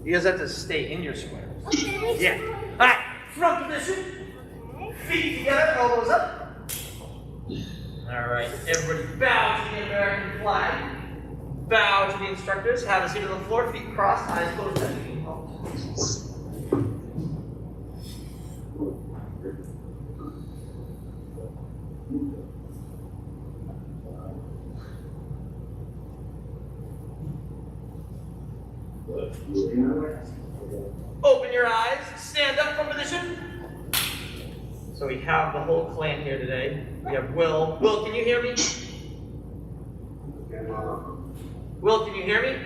You guys have to stay in your squares. Yeah. All right, front position. Feet together, elbows up. All right, everybody bow to the American flag. Bow to the instructors. Have a seat on the floor, feet crossed, eyes closed. Open your eyes, stand up from position. So we have the whole clan here today. We have Will. Will, can you hear me? Will, can you hear me?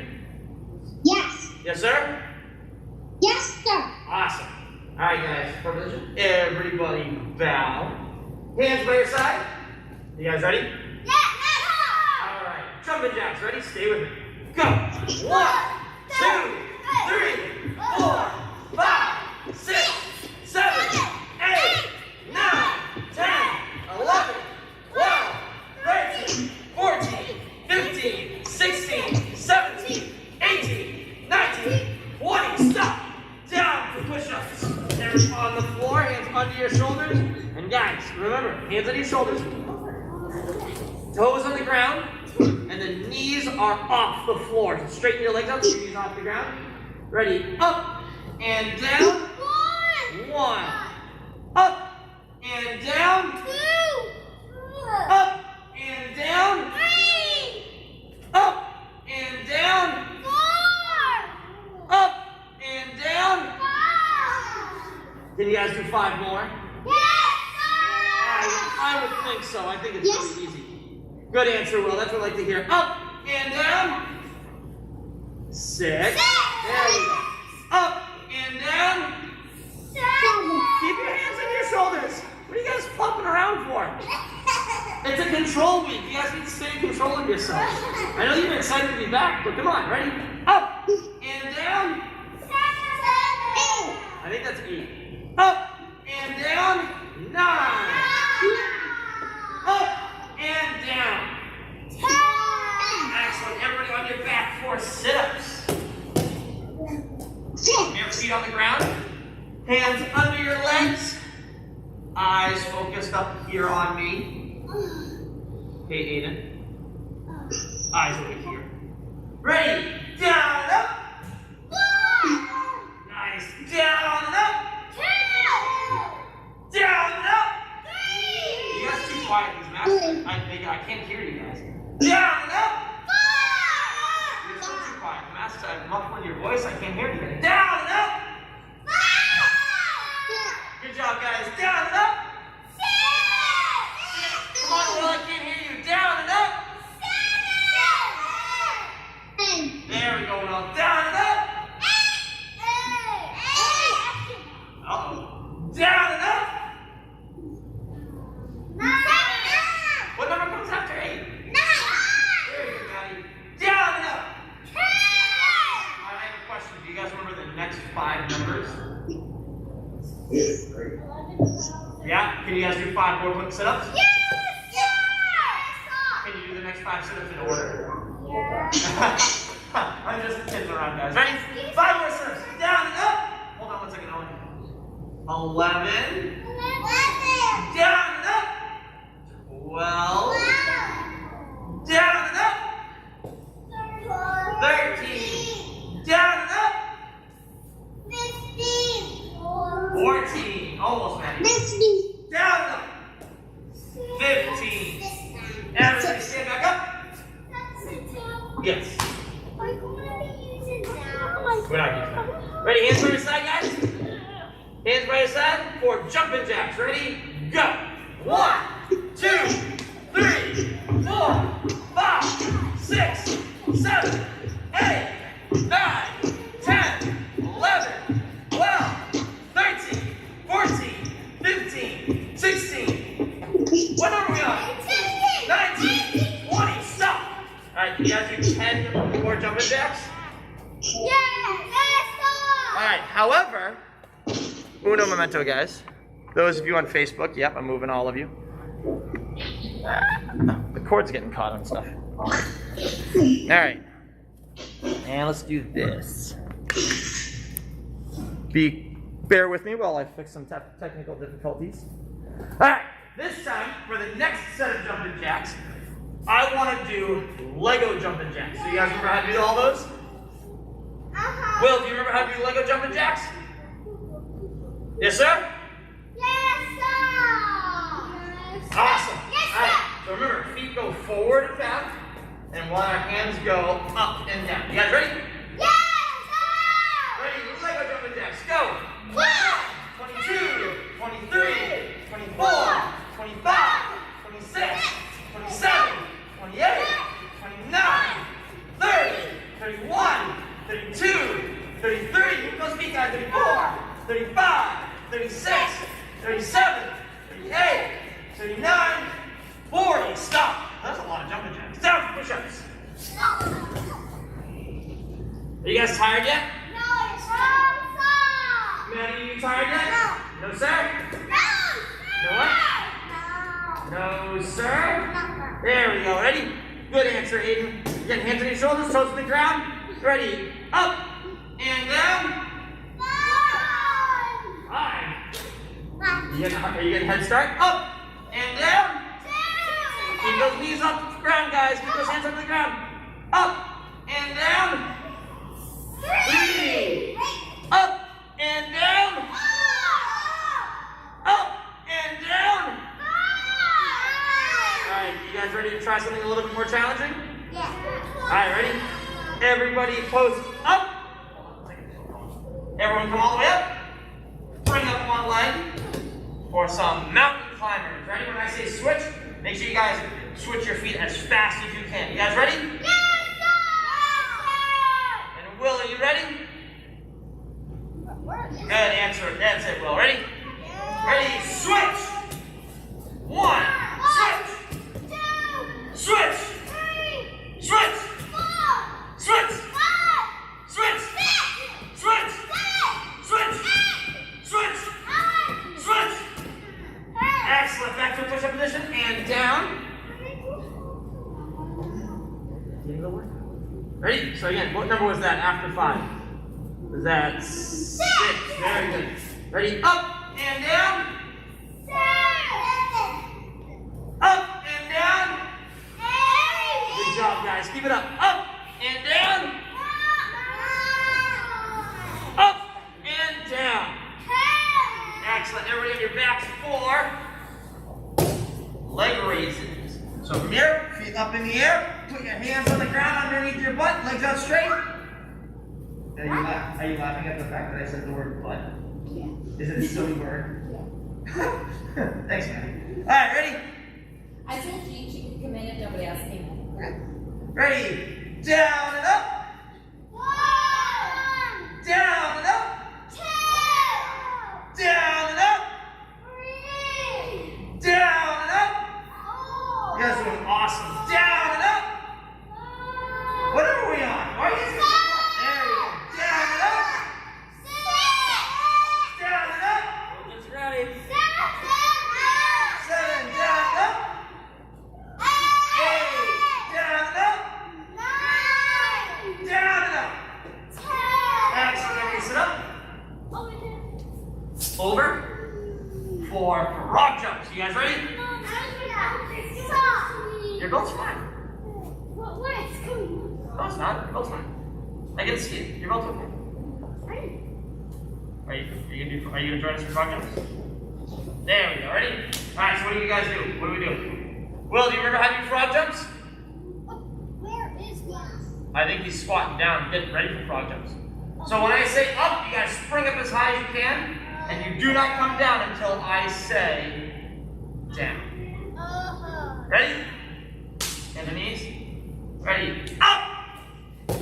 Yes. Yes, sir? Yes, sir. Awesome. All right, guys, from position. Everybody bow. Hands by your side. You guys ready? Yes. All right, jumping jacks, ready? Stay with me. Go. 1, 2, 3, 4, 5, 6, 7, 8, 9, 10, 11, 12, 13, 14, 15, 16, 17, 18, 19, 20. Stop. Down for push-ups. Hands on the floor, hands under your shoulders. And guys, remember, hands on your shoulders. Toes on the ground. And the knees are off the floor. So straighten your legs out, your knees off the ground. Ready? Up and down. 1. Up and down. 2. Up and down. 3. Up and down. 4. Up and down. 5. Can you guys do 5 more? Yes, sir. I would think so. I think it's Yes. really easy. Good answer, Will. That's what I like to hear. Up and down. 6. There you go. Up and down. 7. Keep your hands on your shoulders. What are you guys flopping around for? It's a control week. You guys need to stay in control of yourselves. I know you're excited to be back, but come on. Ready? Up and down. 7. I think that's 8. Up and down. 9. Up and down. 10. Excellent. Everybody on your back for sit-ups. Your feet on the ground. Hands under your legs. Eyes focused up here on me. Hey, Aiden. Eyes over here. Ready? Down and up. Nice. Down and up. Down and up. You guys too quiet. These masks. I can't hear you guys. Down and up. You're still too quiet. The masks are muffling your voice. I can't hear you. Down and up. Good job, guys. Down and up. Come on, Will. I can't hear you. Down and up. There we go, Will. Down and up. Uh-oh. Down and up. What number comes after 8? There you go, Daddy. Down and up. I have a question. Do you guys remember the next 5 numbers? Yeah? Can you guys do 5 more quick sit-ups? Can you do the next 5 sit-ups in order? I'm just kidding around, guys. Ready? 5 more sit-ups. Down and up. Hold on 1 second. 11. Down and up. 12. Down and up. 13. Down and up. 14. Almost, Maddie. Down and up. 15. Everybody stand back up. Yes. We're not using that. Ready? Hands by your side, guys. Hands by your side for jumping jacks. Ready? Go. 1, 2, 3, 4, 5, 6, 7, 8, 9, 10, 11, 12, 13, 14, 15, 16. What number are we on? 19, 20. Stop. All right, can you guys do 10 more jumping jacks? All right, however, uno momento, guys. Those of you on Facebook, yep, I'm moving all of you. The cord's getting caught on stuff. All right, and let's do this. Bear with me while I fix some technical difficulties. All right, this time for the next set of jumping jacks, I want to do Lego jumping jacks. So you guys remember how to do all those? Will, do you remember how to do Lego jumping jacks? Yes, sir? Yes, sir. Awesome. Yes, All right, so remember, feet go forward and back, and while our hands go up and down. You guys ready? Yes, sir. Ready, Lego jumping jacks, go. 22, 23, 24, 25, 26, 27, 28, 29, 30, 31, 32, 33, move those feet guys, 34, 35, 36, 37, 38, 39, 40. Stop. That's a lot of jumping jacks. Down for push-ups. Are you guys tired yet? No, sir. Maddie, are you tired yet? No, sir? No, No what? No, sir? There we go. Ready? Good answer, Aiden. Again, hands on your shoulders, toes to the ground. Ready? Up and down. 5. Are you getting a head start? Up and down. Keep those knees off the ground, guys. Keep those hands on the ground. Up and down. 3. Up and down. Up and down. All right, you guys ready to try something a little bit more challenging? All right, ready? Everybody pose up. Everyone come all the way up. Bring up one leg for some mountain climbers. Ready? When I say switch, make sure you guys switch your feet as fast as you can. You guys ready? And Will, are you ready? Good answer. That's it, Will. Ready? Ready? Switch. 1. Switch. Switch. Switch. Switch. Switch. Switch. Switch. Switch. Switch. Excellent. Back to a push-up position and down. Ready? So again, what number was that after 5? Was that 6? Very good. Ready? Up and down. Up and down. Good job, guys. Keep it up. Up and down. Up and down. Excellent. Everybody on your backs for leg raises. So from here, feet up in the air. Put your hands on the ground underneath your butt. Legs out straight. Are you laughing at the fact that I said the word butt? Yeah. Is it a silly word? Yeah. Thanks, man. All right, ready? I told Jean she could come in if nobody else came in. Ready? Down and up. Down and up. Down and up. Down and up. You guys are doing awesome. Down and up. What are we on? Why are you guys doing there we go. Down and up. Down and up. Just ready. 7. Down and up. 8. Down and up. Down and up. Excellent. Everybody sit up. Over. For frog jumps. You guys ready? Your belt's fine. No, it's not. Your belt's fine. I can see it. Your belt's okay. Are you gonna join us for frog jumps? There we go. Ready? All right. So what do you guys do? What do we do? Will, do you remember how to do frog jumps? Where is Will? I think he's squatting down, getting ready for frog jumps. So when I say up, you guys spring up as high as you can, and you do not come down until I say down. Ready? And the knees. Ready? Up! We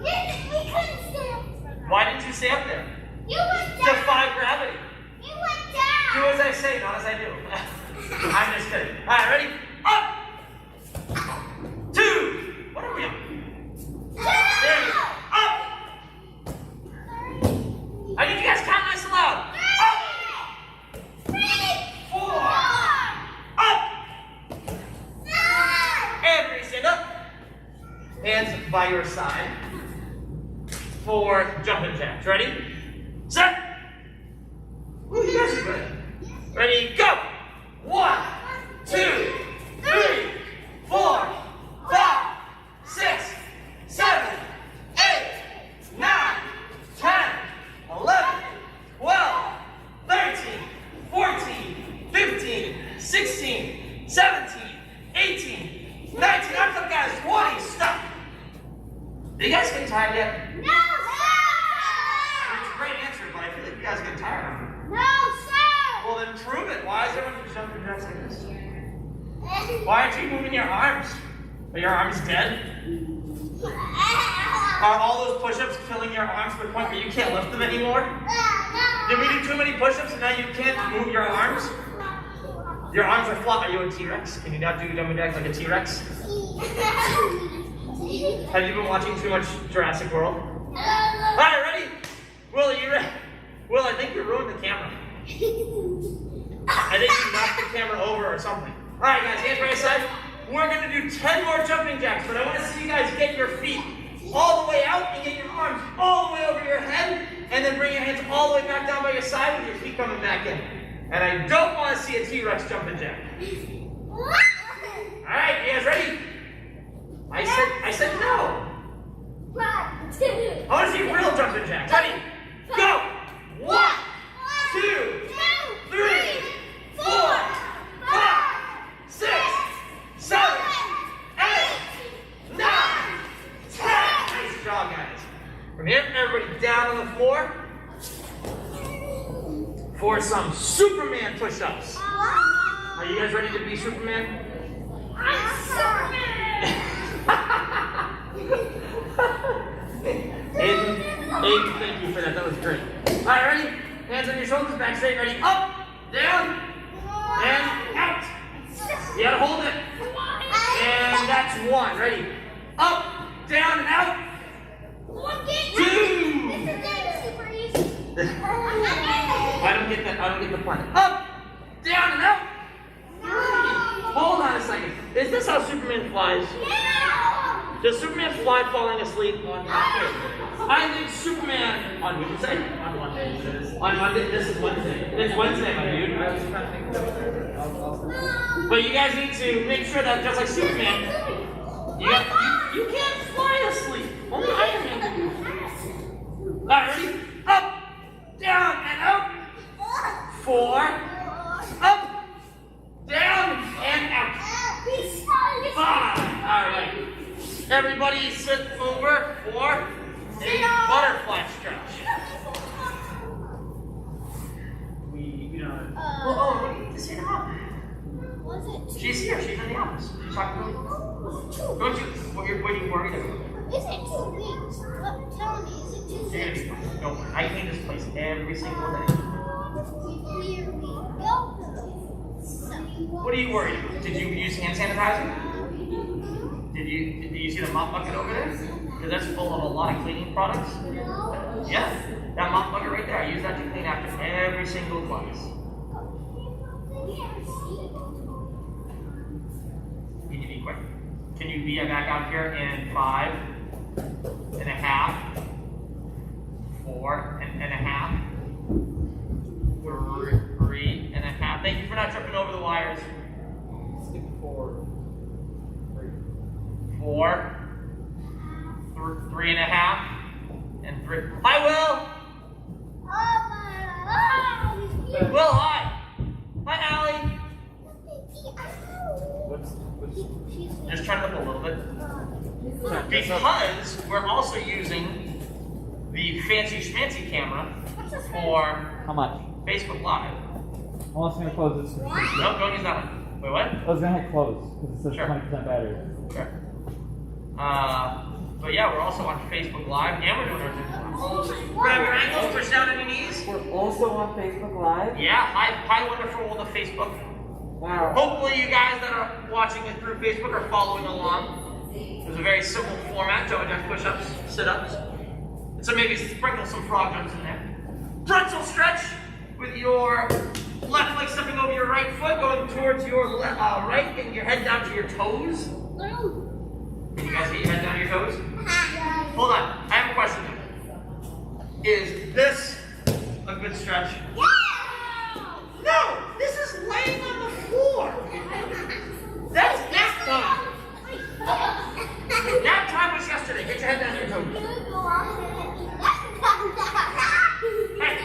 couldn't stay up. Why didn't you stay up there? You went down. Defy gravity. You went down. Do as I say, not as I do. I'm just kidding. All right, ready? Up! 2. What are we on? There we go. Up! I need you guys count nice and loud. Up! 4. Up! Everybody stand up. Hands by your side for jumping jacks. Ready? set. Ooh, you guys are good. Ready, go. 1, 2, 3, 4, 5, 6, 7, 8, 9, 10, 11, 12, 13, 14, 15, 16, 17, 18, 19, I'm coming guys, 20, stop. Are you guys getting tired yet? No, It's sir! a great answer, but I feel like you guys get tired. No, sir! Well then prove it. Why is everyone just jumping jacks like this? Why aren't you moving your arms? Are your arms dead? Are all those push-ups killing your arms to the point where you can't lift them anymore? Did we do too many push-ups and now you can't move your arms? Your arms are flat. Are you a T-Rex? Can you not do jumping jacks like a T-Rex? Have you been watching too much Jurassic World? Alright, ready? Will, are you ready? Will, I think you ruined the camera. I think you knocked the camera over or something. Alright guys, hands right side. We're gonna do 10 more jumping jacks, but I want to see you guys get your feet all the way out and get your arms all the way over your head, and then bring your hands all the way back down by your side with your feet coming back in. And I don't want to see a T-Rex jumping jack. Alright, you guys ready? I said no. I want to see real jumping jacks. Ready? Go! 1, 2, 3, 4, 5, 6, 7, 8, 9, 10. Nice job, guys. From here, everybody down on the floor for some Superman push-ups. Are you guys ready to be Superman? Aiden, thank you for that. That was great. All right, ready? Hands on your shoulders, back straight. Ready? Up, down, and out. You gotta hold it. And that's 1. Ready? Up, down, and out. 2. I don't get the plan. Up, down, and out. 3. Hold on a second. Is this how Superman flies? Does Superman fly falling asleep? I think Superman on Wednesday. On Monday. On Monday. This is Wednesday. It's Wednesday, my dude. But you guys need to make sure that just like Superman, you can't fly asleep. Only Iron Man can do it. Alright, ready? Up, down, and out. 4. Up, down, and out. 5. Alright. Everybody sit over for a butterfly stretch. Oh, we need to sit up. She's here. She's in the office. She's talking to me. Don't you? What are you worried about? Is it 2 weeks? Tell me, is it 2 You're weeks? gonna be fine. Don't worry. I clean this place every single day. Here we go. What are you worried about? Did you use hand sanitizer? Did you see the mop bucket over there? Because that's full of a lot of cleaning products. Yeah, that mop bucket right there. I use that to clean after every single class. Can you be quick? Can you be back out here in 5 and a half, 4 and a half, 3 and a half. Thank you for not tripping over the wires. 4, 3 and a half, and 3. Hi, Will. Will, hi. Hi, Allie. Just turn it up a little bit. Because we're also using the fancy schmancy camera for How much? Facebook Live. I'm also going to close this. No, don't use that one. Wait, what? I was going to hit close because it says Sure. 20% battery. Sure. But yeah, we're also on Facebook Live, and we're doing our grab your ankles, push down on your knees. We're also on Facebook Live. Yeah, hi, wonderful world of Facebook. Wow. Hopefully, you guys that are watching it through Facebook are following along. It's a very simple format: jumping jacks, push-ups, sit-ups. So maybe sprinkle some frog jumps in there. Pretzel stretch with your left leg stepping over your right foot, going towards your right, getting your head down to your toes. Can you guys get your head down to your toes? Hold on, I have a question. Is this down your toes. Go on. Hey,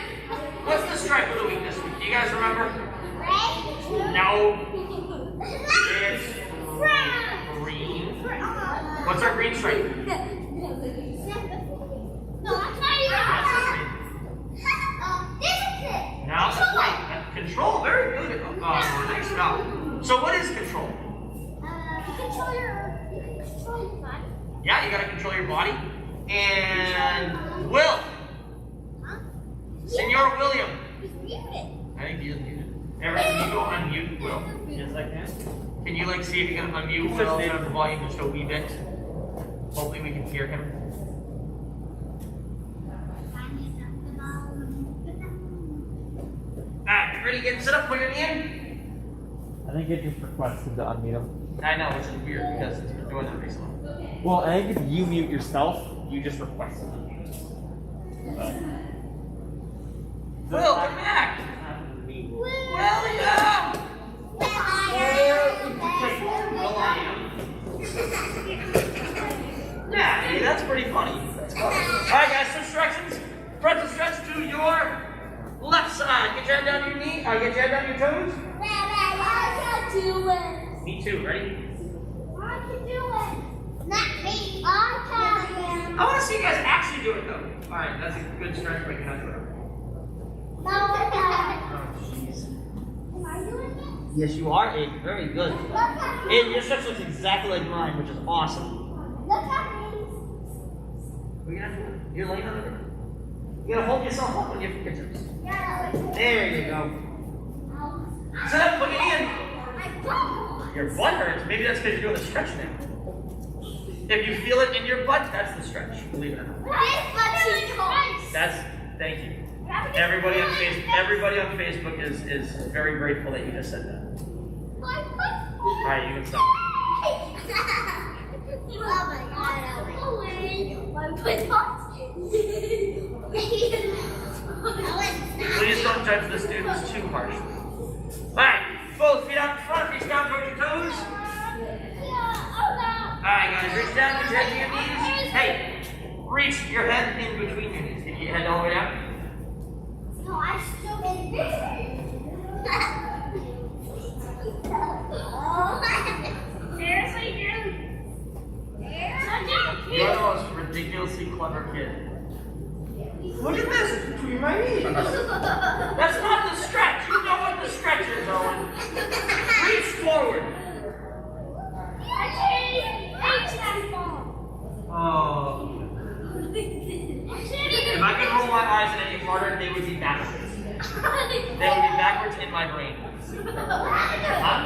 what's the stripe of the week this week? Do you guys remember? Red. No. It's green. What's our green stripe? No, I'm trying That's this is it. green. Now it's white. Control. Very good. Oh, nice job. So what is control? You control your body. Yeah, you gotta control your body. And Will. Huh? Senor William. He's muted. I think he's muted. Everett, can you go unmute Will? Yes, I can. Can you like see if you can unmute Will and have the volume just a wee bit? Hopefully we can hear him. Alright, ready to get set up, put your knee in? I think it just requested to unmute him. I know, which is weird because it's been doing that recently. Well, I think if you mute yourself, you just request to unmute. Will, come back! William! Yeah, hey, that's pretty funny. That's funny. Alright guys, so instructions. Front stretch to your left side. Get your head down to your knee. Get your head down to your toes. I can do it. Me too, ready? I can do it. Not me. I can. I want to see you guys actually do it though. Alright, that's a good stretch, but you're not doing it. No, I'm not. Oh, jeez. Am I doing it? Yes, you are, Aiden. Very good. Look at me. And your stretch looks exactly like mine, which is awesome. Look at me. What are you gonna do? You're laying on it. You're gonna hold yourself up on your fingertips. Yeah, There you go. Sit up, put it in. my butt. Your butt hurts. Maybe that's because you're doing the stretch now. If you feel it in your butt, that's the stretch. Believe it or not. My butt is close. That's thank you. Everybody on Facebook is very grateful that you just said that. My butt. All right, you can stop. Oh my god, my butt. Please don't judge the students too harshly. All right, both feet out in front, reach down towards your toes. All right, guys, reach down, get your head to your knees. Hey, reach your head in between your knees. Get your head all the way down. No, I still get it. Seriously, dude? You're the most ridiculously clever kid. Look at this, it's between my knees. That's not the stretch. You know what the stretch is, Owen. Reach forward. Oh. If I could roll my eyes any harder, they would be backwards. They would be backwards in my brain. Huh?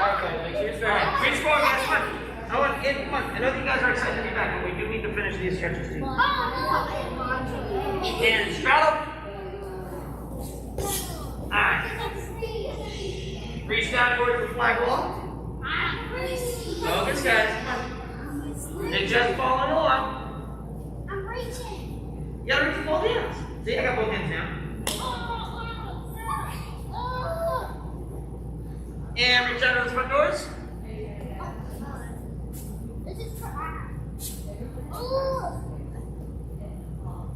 Okay, make sure you're strong. Reach forward, guys, come on. Owen, in, come on. I know you guys are excited to be back, but we do need to finish these stretches too. And straddle. Alright. Reach down towards the flag wall. Focus, guys. Come on. They're just following along. I'm reaching. You gotta reach with both hands. See, I got both hands now. And reach out to the front doors. This is for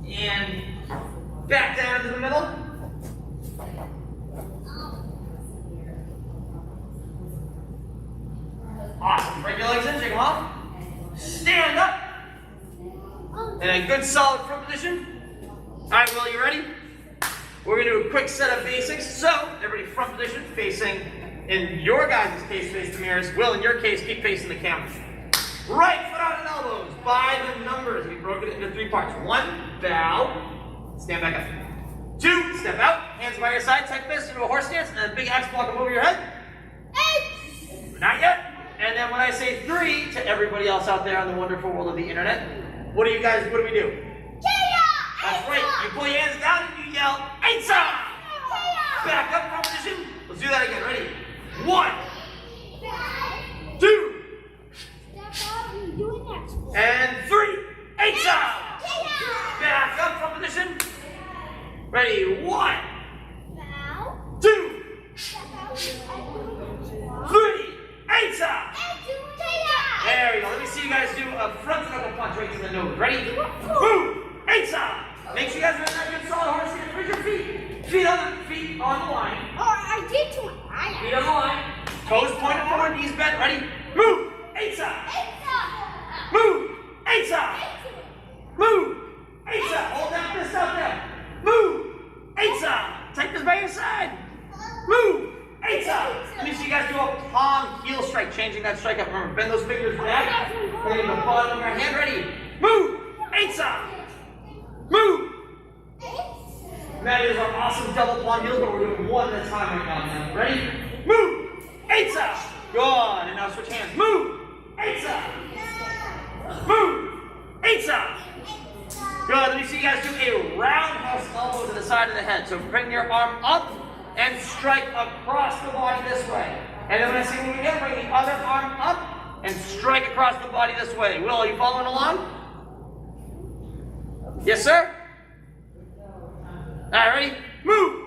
And back down to the middle. Awesome. Break your legs in, shake them off. Stand up. In a good solid front position. Alright, Will, you ready? We're going to do a quick set of basics. So, everybody front position, facing, in your guys' case, face the mirrors. Will, in your case, keep facing the camera. Right foot out and elbows by the numbers. We broke it into 3 parts. 1, bow, stand back up. 2, step out, hands by your side, tuck this into a horse stance, and a big axe block over your head. 8, not yet. And then when I say 3 to everybody else out there on the wonderful world of the internet, what do we do? That's right. You pull your hands down and you yell, Eitza! Back up from position. Let's do that again. Ready? 1, 2, and 3. Eitza! Back up from position. Ready? 1, 2, 3. Eitza! guys do a front knuckle punch right to the nose. Ready? Move! Eight-side! Make sure you guys are in that good solid horse stance. Where's your feet? Feet on the line. Oh, I did too. Feet on the line. Toes pointed forward, knees bent. Ready? Move! Eight-side! Move! Eight-side! Move! Eight-side! Hold that fist out there. Move! Eight-side! Take this by your side. Move! Eight-side! Let me see you guys do a palm heel strike, changing that strike up. Remember, bend those fingers back. Putting the bottom of your hand. Ready? Move! Eight-side! Move! That is our awesome double palm heels, but we're doing one at a time right now. Ready? Move! Eight-side! Good. And now switch hands. Move! Eight-side! Move! Eight-side! Good. Let me see you guys do a roundhouse elbow to the side of the head. So bring your arm up and strike across the body this way. And then when I say move again, bring the other arm up and strike across the body this way. Will, are you following along? Yes, sir? All right, ready? Move!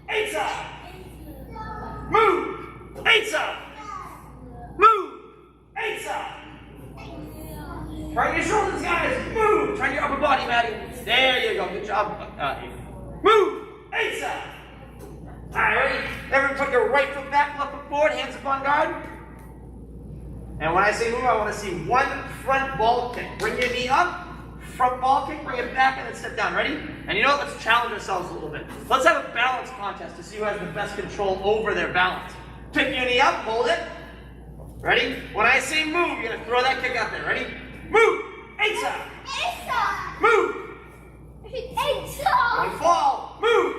Eight-side! Move! Eight-side! Move! Eight-side! Turn your shoulders, guys. Move. Turn your upper body, Maddie. There you go. Good job. Move. Eight-side. All right, ready? Everyone put your right foot back, left foot forward, hands up on guard. And when I say move, I want to see one front ball kick. Bring your knee up. Front ball kick. Bring it back and then step down. Ready? And you know what? Let's challenge ourselves a little bit. Let's have a balance contest to see who has the best control over their balance. Pick your knee up. Hold it. Ready? When I say move, you're going to throw that kick out there. Ready? Move! Eight-side! Move! Don't fall! Move!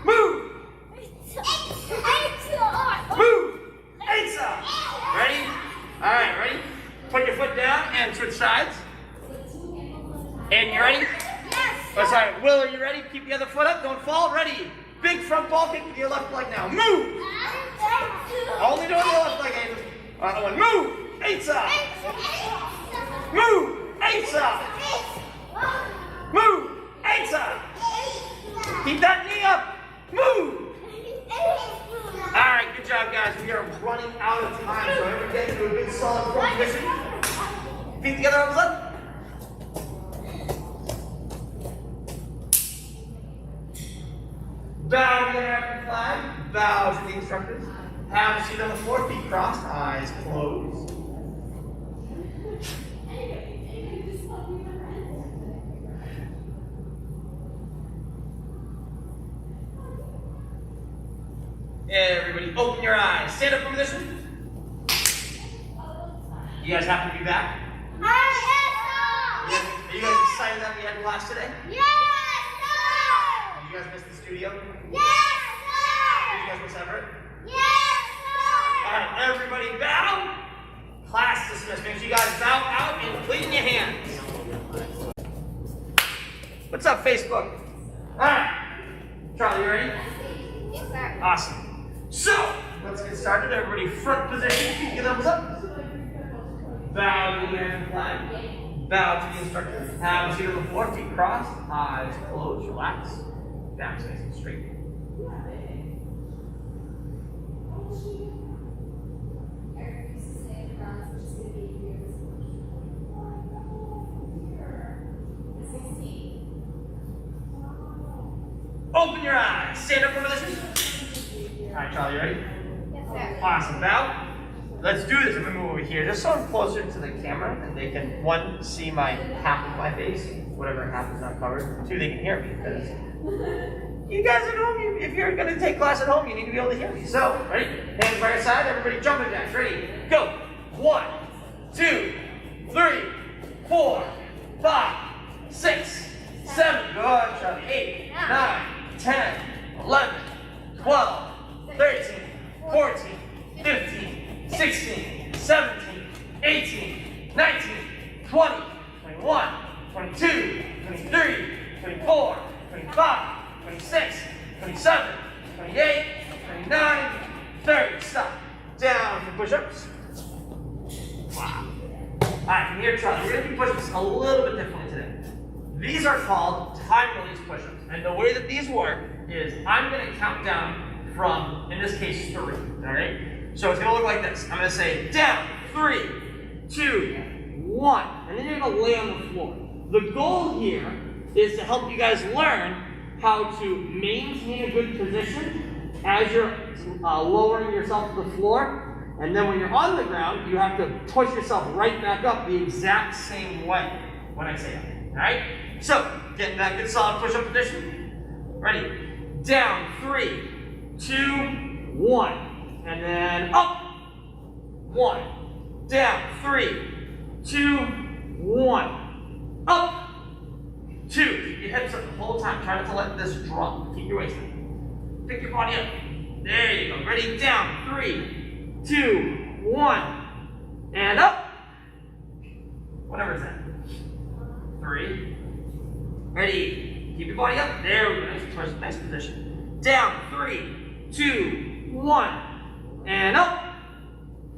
Move! Move! Eight-side! Ready? Alright, ready? Put your foot down and switch sides. And you ready? Oh, sorry. Will, are you ready? Keep the other foot up. Don't fall. Ready? Big front ball kick with your left leg now. Move! Only doing the left leg, Aiden. Other one. Move! Eight-side! Move! Eight-side! Move! Eight-side! Keep that knee up! Move! Alright, good job, guys. We are running out of time, so everyone get into a good solid front position. Feet together, arms up. Bow to the American flag. Bow to the instructors. Have a seat on the floor, feet crossed, eyes closed. Everybody open your eyes. Stand up for position. You guys happy to be back? Are you guys excited that we had class today? Did you guys miss the studio? Did you guys miss Everett? Alright, everybody bow. Class dismissed. Make sure you guys bow out and clean your hands. What's up, Facebook? Alright. Charlie, you ready? Awesome. So, let's get started. Everybody front position. Keep your thumbs up. Bow to the American flag. Bow to the instructor. Have a seat on the floor. Feet crossed. Eyes closed. Relax. Back nice and straight. Open your eyes. Stand up for position. All right, Charlie, you ready? Awesome. Bow. Let's do this. I'm going to move over here just so I'm closer to the camera and they can, one, see my half of my face, whatever half is not covered. Two, they can hear me because you guys at home, if you're going to take class at home, you need to be able to hear me. So, ready? Hands by your side. Everybody jumping jacks. Ready? Go. 1, 2, 3, 4, 5, 6, 7. Good, Charlie. 8, 9, 10, 11, 12, 13, 14, 15, 16, 17, 18, 19, 20, 21, 22, 23, 24, 25, 26, 27, 28, 29, 30. Stop. Down for push-ups. Wow. Alright, from here, Charlie, we're going to do push-ups a little bit differently today. These are called time-release push-ups. And the way that these work is I'm going to count down from, in this case, 3. Alright? So it's going to look like this. I'm going to say down, 3, 2, 1. And then you're going to lay on the floor. The goal here is to help you guys learn how to maintain a good position as you're lowering yourself to the floor. And then when you're on the ground, you have to push yourself right back up the exact same way when I say that. All right? So, get in that good solid push-up position. Ready? Down, 3, 2, 1. And then up. 1. Down, 3, 2, 1. Up. 2. Keep your hips up the whole time. Try not to let this drop. Keep your waist up. Pick your body up. There you go. Ready? Down. 3, 2, 1. And up. Whatever is that. 3. Ready? Keep your body up. There we go. Nice position. Down. 3, 2, 1. And up.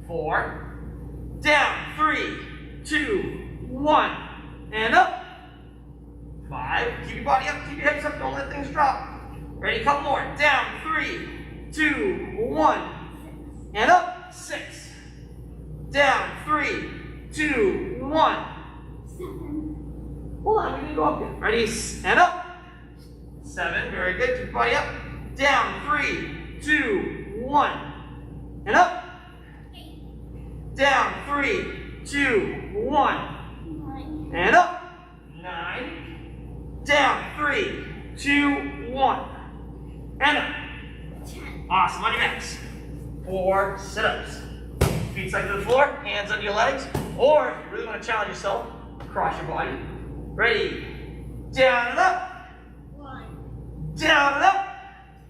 4. Down. 3, 2, 1. And up. 5. Keep your body up. Keep your hips up. Don't let things drop. Ready? Couple more. Down. 3, 2, 1. And up. 6. Down. 3, 2, 1. Hold on. We're going to go up again. Ready? And up. 7. Very good. Keep your body up. Down. 3, 2, 1. And up. Down. 3, 2, 1. And up. 9. Down. 3, 2, 1. And up. Awesome. On your backs. 4 sit-ups. Feet stuck to the floor. Hands under your legs. Or if you really want to challenge yourself, cross your body. Ready. Down and up. 1, Down and up.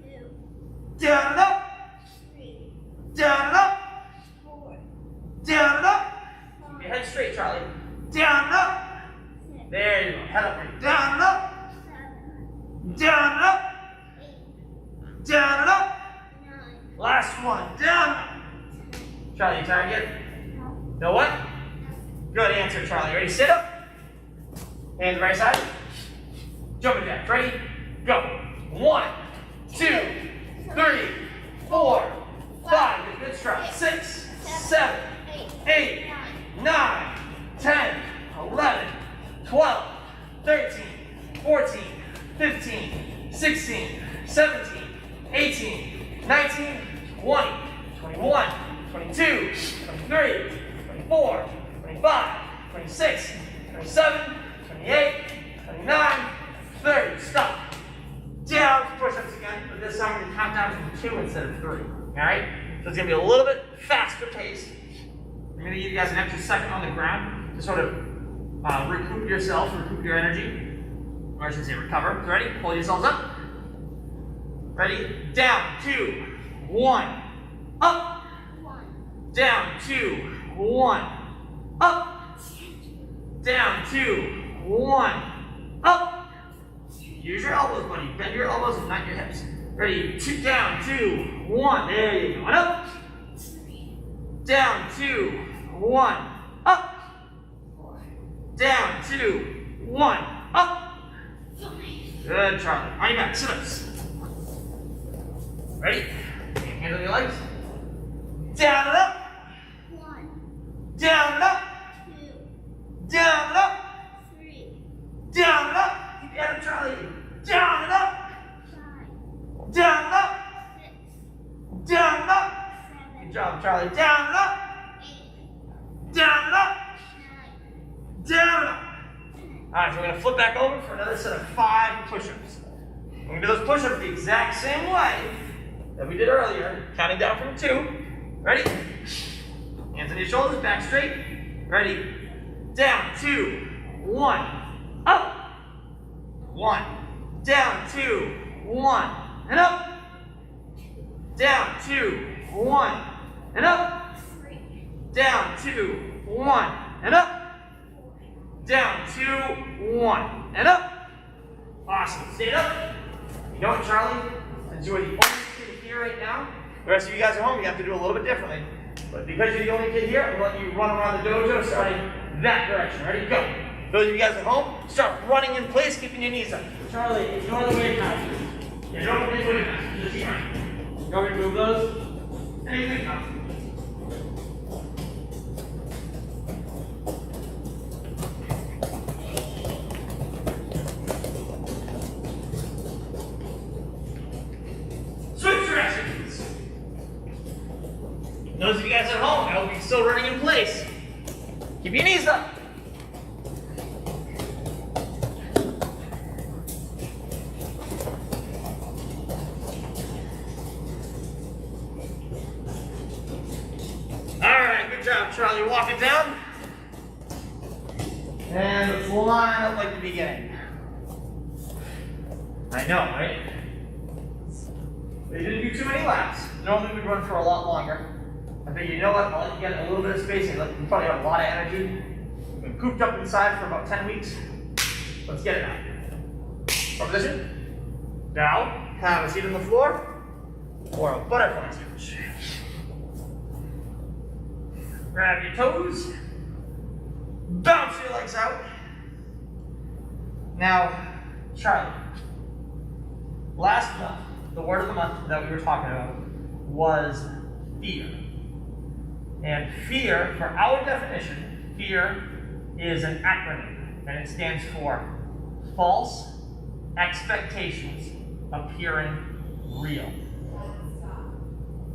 2, Down and up. 3, Down and up. 4, Down and up. 5, Your head straight, Charlie. Down and up. 6, There you go. Head up. Right. Down and up. 7, Down and up. 8, Down and up. 9, Last one. Down. Charlie, you tired yet? no, No what? Good answer, Charlie. Ready? Sit up. Hands right side. Jumping jacks. Ready? Go. 1, 2, 3, 4, 5. Good stride. 6, 7, 8, 9, 10, 11, 12, 13, 14, 15, 16, 17, 18, 19, 20, 21, 22, 23, 24, 25, 26, 27, 28, 29, 30. Stop. Down. Push-ups again, but this time we're going to count down from 2 instead of 3. All right? So it's going to be a little bit faster pace. I'm going to give you guys an extra second on the ground to sort of recoup yourself, recoup your energy. Or I should say recover. Ready? Pull yourselves up. Ready? Down. 2, 1. Up. 1, Down. 2, 1. Up. Down. 2, 1. Up. Use your elbows, buddy. Bend your elbows and not your hips. Ready? 2, down. 2, 1. There you go. And up. Down. 2, 1. Up. Down. 2, 1. Up. Good, Charlie. On your back. Sit-ups. Ready? Hands on your legs. Down and up. 1, Down and up. 2, Down and up. 3, Down and up. Keep your head up, Charlie. Down and up. 5, Down and up. 6, Down and up. 7, Good job, Charlie. Down and up. 8, Down and up. 9, Down and up. All right, so we're going to flip back over for another set of 5 push-ups. We're going to do those push-ups the exact same way that we did earlier, counting down from 2. Ready? Hands on your shoulders, back straight. Ready? Down, 2, 1. Up. 1. Down, 2, 1. And up. Down, 2, 1. And up. 3, Down, 2, 1. And up. Down, 2, 1. And up. Awesome. Stand up. You know what, Charlie? Since you are the only kid here right now, the rest of you guys at home, you have to do a little bit differently. But because you're the only kid here, I'm going to let you run around the dojo starting that direction. Ready? Go. Those of you guys at home, start running in place, keeping your knees up. Charlie, ignore the weight now. Yeah, don't forget the weight now. Just keep running. You want me to move those? Anything? No. still running in place. Keep your knees up. Alright, good job, Charlie. Walk it down. And let's line up like the beginning. I know, right? We didn't do too many laps. Normally we'd run for a lot longer. I think you know what? I'll let you get a little bit of spacing. You probably have a lot of energy. You've been cooped up inside for about 10 weeks. Let's get it out. From position. Now, have a seat on the floor or a butterfly stretch. Grab your toes. Bounce your legs out. Now, Charlie. Last month, the word of the month that we were talking about was fear. And fear, for our definition, fear is an acronym, and it stands for false expectations appearing real.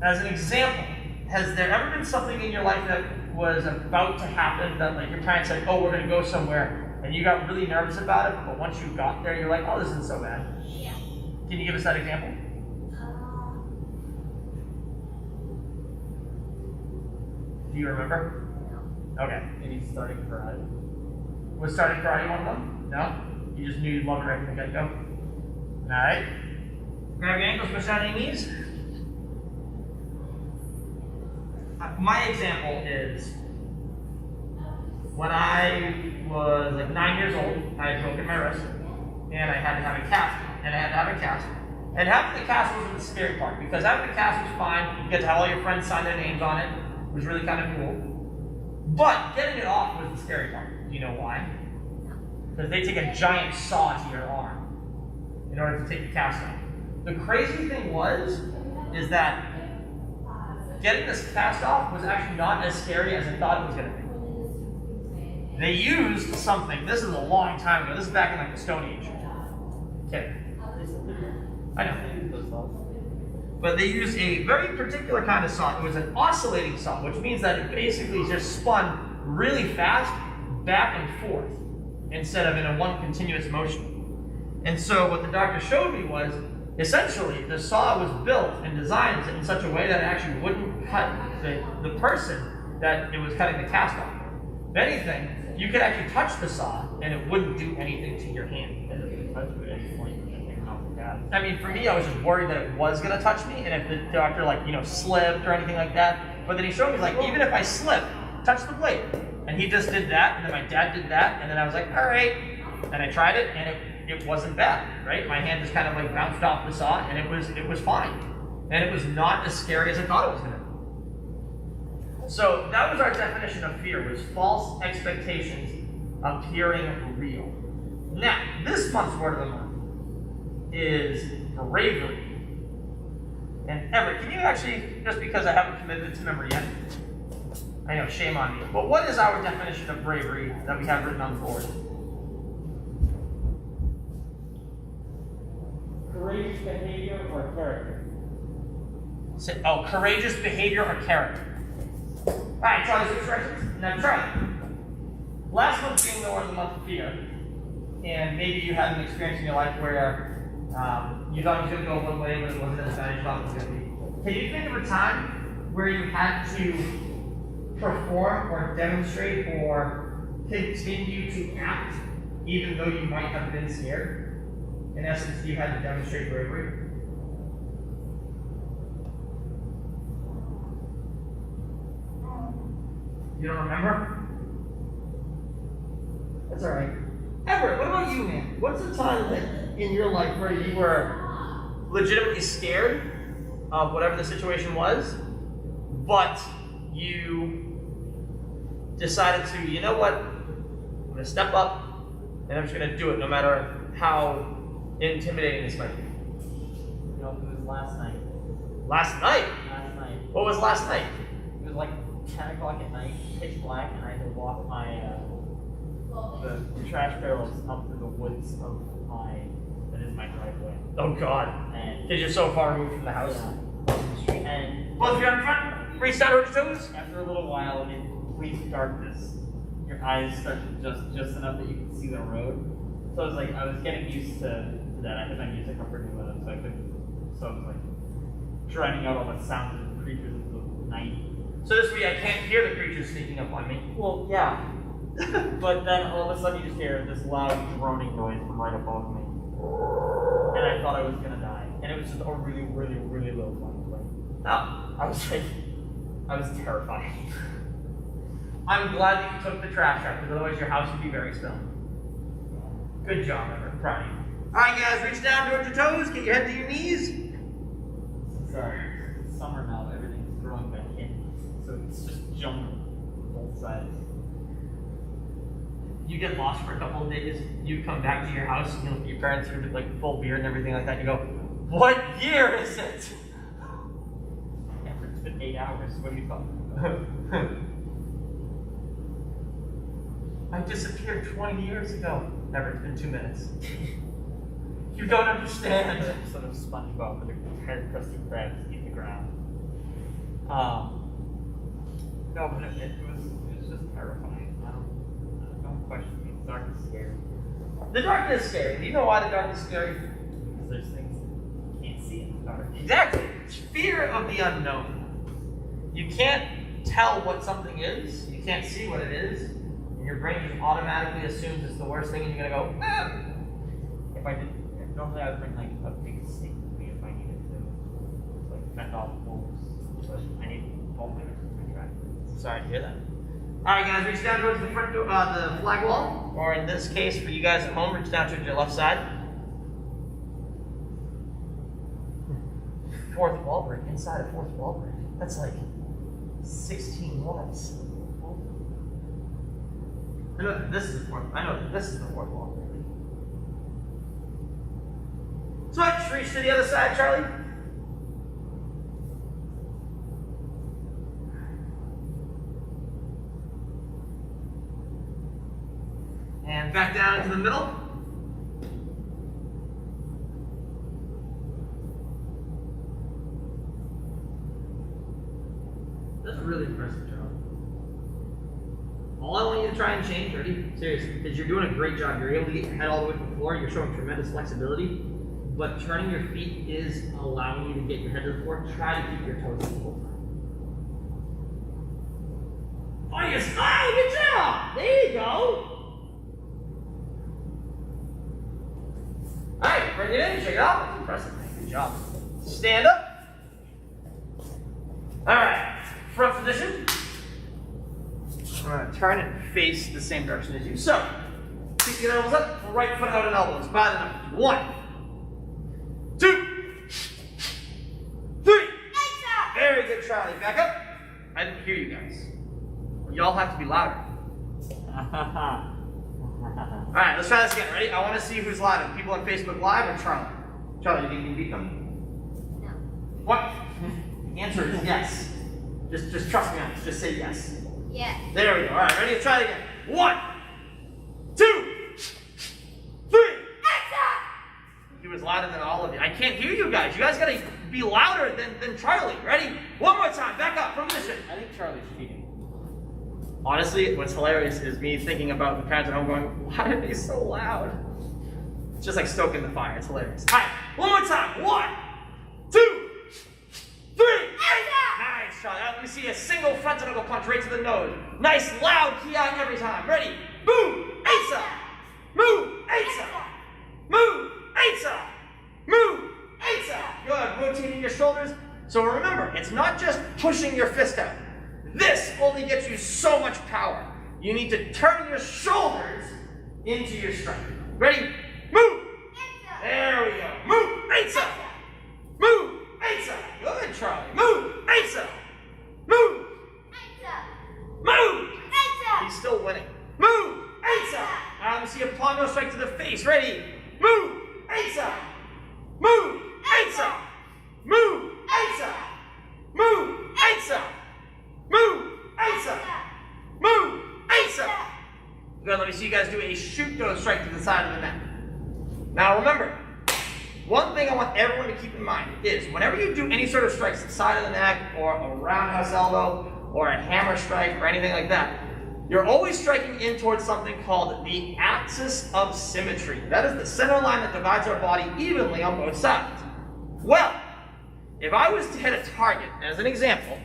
As an example, has there ever been something in your life that was about to happen that like your parents said, oh, we're going to go somewhere, and you got really nervous about it, but once you got there, you're like, oh, this isn't so bad? Yeah. Can you give us that example? Do you remember? No. Okay. Maybe starting karate. Was starting karate one of them? No? You just knew you'd love it right from the get-go? Alright. Grab your ankles, push down your knees. My example is when I was like 9 years old, I had broken my wrist, and I had to have a cast. And having the cast wasn't the scary part, because having the cast was fine. You get to have all your friends sign their names on it. It was really kind of cool. But getting it off was the scary part. Do you know why? Because they take a giant saw to your arm in order to take the cast off. The crazy thing is that getting this cast off was actually not as scary as I thought it was going to be. They used something. This is a long time ago. This is back in like the Stone Age. Okay. I know. But they used a very particular kind of saw. It was an oscillating saw, which means that it basically just spun really fast back and forth instead of in a one continuous motion. And so what the doctor showed me was essentially the saw was built and designed in such a way that it actually wouldn't cut the person that it was cutting the cast off. If anything, you could actually touch the saw and it wouldn't do anything to your hand. I mean, for me, I was just worried that it was going to touch me, and if the doctor, like, slipped or anything like that. But then he showed me, like, even if I slip, touch the blade. And he just did that, and then my dad did that, and then I was like, all right. And I tried it, and it wasn't bad, right? My hand just kind of, like, bounced off the saw, and it was fine. And it was not as scary as I thought it was going to be. So that was our definition of fear, was false expectations appearing real. Now, this month's word of the month is bravery. And Everett, can you actually, just because I haven't committed it to memory yet, I know, shame on me, but what is our definition of bravery that we have written on the board? Courageous behavior or character? Courageous behavior or character. Alright, Charlie, switch directions. Now, Charlie, last month being the word of the month of fear, and maybe you had an experience in your life where you thought it was going to go one way, but it wasn't as bad as you thought it was going to be. Can you think of a time where you had to perform or demonstrate or continue to act even though you might have been scared? In essence, you had to demonstrate bravery. You don't remember? That's all right. Everett, what about you, man? What's the time in your life where you were legitimately scared of whatever the situation was, but you decided to, you know what, I'm going to step up and I'm just going to do it no matter how intimidating this might be? It was last night. Last night? Last night. What was last night? It was like 10 o'clock at night, pitch black, and I had to walk the trash barrels up through the woods that is my driveway. Oh God. And Because you're so far removed from the house. and Both of you up front? Reach down towards your toes. After a little while in complete darkness, your eyes start to just enough that you can see the road. So I was getting used to that. I had my music up pretty low, so I was like drowning out all the sounds of the creatures of the night. So this way I can't hear the creatures sneaking up on me. Well, yeah. But then all of a sudden you just hear this loud droning noise from right above me. And I thought I was gonna die. And it was just a really, really, really low volume. Oh, I was terrified. I'm glad that you took the trash out, because otherwise your house would be very still. Good job, Ever. Proud of you. Alright guys, reach down towards your toes, get your head to your knees. It's summer now, everything's growing back in. So it's just jungle on both sides. You get lost for a couple of days, you come back to your house, and you look at your parents with like full beard and everything like that, and you go, what year is it? It's been 8 hours, what do you thought? I disappeared 20 years ago. Never, it's been 2 minutes. You don't understand. Sort of SpongeBob with a crusty crabs eat the ground. No, but it was just terrifying. Don't question me. The dark is scary. The darkness is scary. Do you know why the darkness is scary? Because there's things you can't see in the dark. Exactly. It's fear of the unknown. You can't tell what something is. You can't see what it is. And your brain just automatically assumes it's the worst thing, and you're gonna go, ah. If I did, normally I would bring like a big stick with me if I needed to, like fend off wolves. But I need ball players for my track. Sorry to hear that. Alright guys, reach down towards the front door, the flag wall. Or in this case, for you guys at home, reach down towards your left side. Fourth wall break, inside a fourth wall break. That's like 16 walls. I know that this is the fourth wall break. So let's reach to the other side, Charlie. And back down into the middle. That's really impressive, Charlie. All I want you to try and change, ready? Seriously, because you're doing a great job. You're able to get your head all the way to the floor. You're showing tremendous flexibility. But turning your feet is allowing you to get your head to the floor. Try to keep your toes in the whole time. Oh, you smile! Good job! There you go! Alright, bring it in, check it out. That's impressive, man. Good job. Stand up. Alright, front position. I'm gonna turn and face the same direction as you. So, keep your elbows up, right foot out and elbows. By the numbers. 1, 2, 3. Very good, Charlie. Back up. I didn't hear you guys. Y'all have to be louder. Alright, let's try this again. Ready? I want to see who's louder. People on Facebook Live or Charlie? Charlie, you think you can beat them? No. What? The answer is yes. Just trust me on this. Just say yes. Yes. There we go. Alright, ready? Let's try it again. 1, 2, 3. He was louder than all of you. I can't hear you guys. You guys gotta be louder than Charlie. Ready? One more time. Back up from position. I think Charlie's cheating. Honestly, what's hilarious is me thinking about the parents at home going, why are they so loud? It's just like stoking the fire. It's hilarious. All right, one more time. 1, 2, 3. Nice, Charlie. Let me see a single frontal knuckle punch right to the nose. Nice, loud ki every time. Ready? Boom. Asa. Move. Asa. Move. Asa. Move. Asa. Good. Rotating your shoulders. So remember, it's not just pushing your fist out. This only gets you so much power. You need to turn your shoulders into your strength. Ready? Move. There we go. Move. Asa. Move. Asa. Good, Charlie. Move. Asa. Move. Move. He's still winning. Move. Asa. Now let me see a palm no strike to the face. Ready? Move. Asa. Move. Asa. Move. Asa. Move. Asa. Move. Asa. Move. Asa. Good. Let me see you guys do a shoot no strike to the side of the neck. Now remember, one thing I want everyone to keep in mind is whenever you do any sort of strikes, the side of the neck, or a roundhouse elbow, or a hammer strike, or anything like that, you're always striking in towards something called the axis of symmetry. That is the center line that divides our body evenly on both sides. Well, if I was to hit a target, as an example,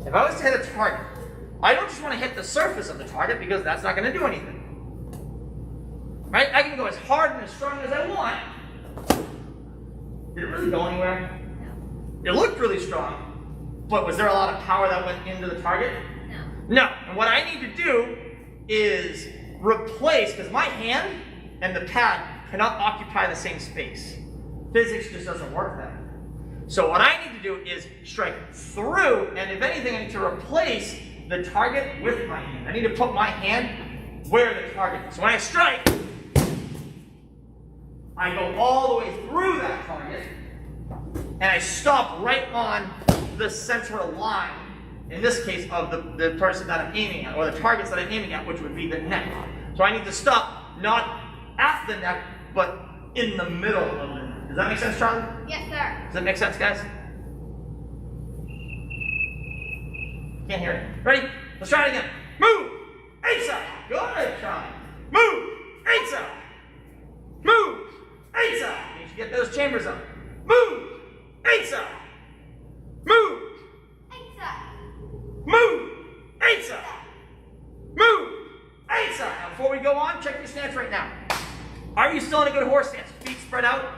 if I was to hit a target, I don't just want to hit the surface of the target because that's not going to do anything. Right? I can go as hard and as strong as I want. Did it really go anywhere? No. It looked really strong, but was there a lot of power that went into the target? No. No. And what I need to do is replace, because my hand and the pad cannot occupy the same space. Physics just doesn't work that way. So what I need to do is strike through, and if anything, I need to replace the target with my hand. I need to put my hand where the target is. So when I strike, I go all the way through that target, and I stop right on the central line, in this case, of the person that I'm aiming at, or the targets that I'm aiming at, which would be the neck. So I need to stop not at the neck, but in the middle of the neck. Does that make sense, Charlie? Yes, sir. Does that make sense, guys? Can't hear it. Ready? Let's try it again. Move! Eight-side. Good, Charlie. Move! Eight-side. Move! Eight-side. You should get those chambers up. Move! Eight-side. Move! Eight-side. Move! Eight-side. Move! Eight-side. Now, before we go on, check your stance right now. Are you still in a good horse stance? Feet spread out.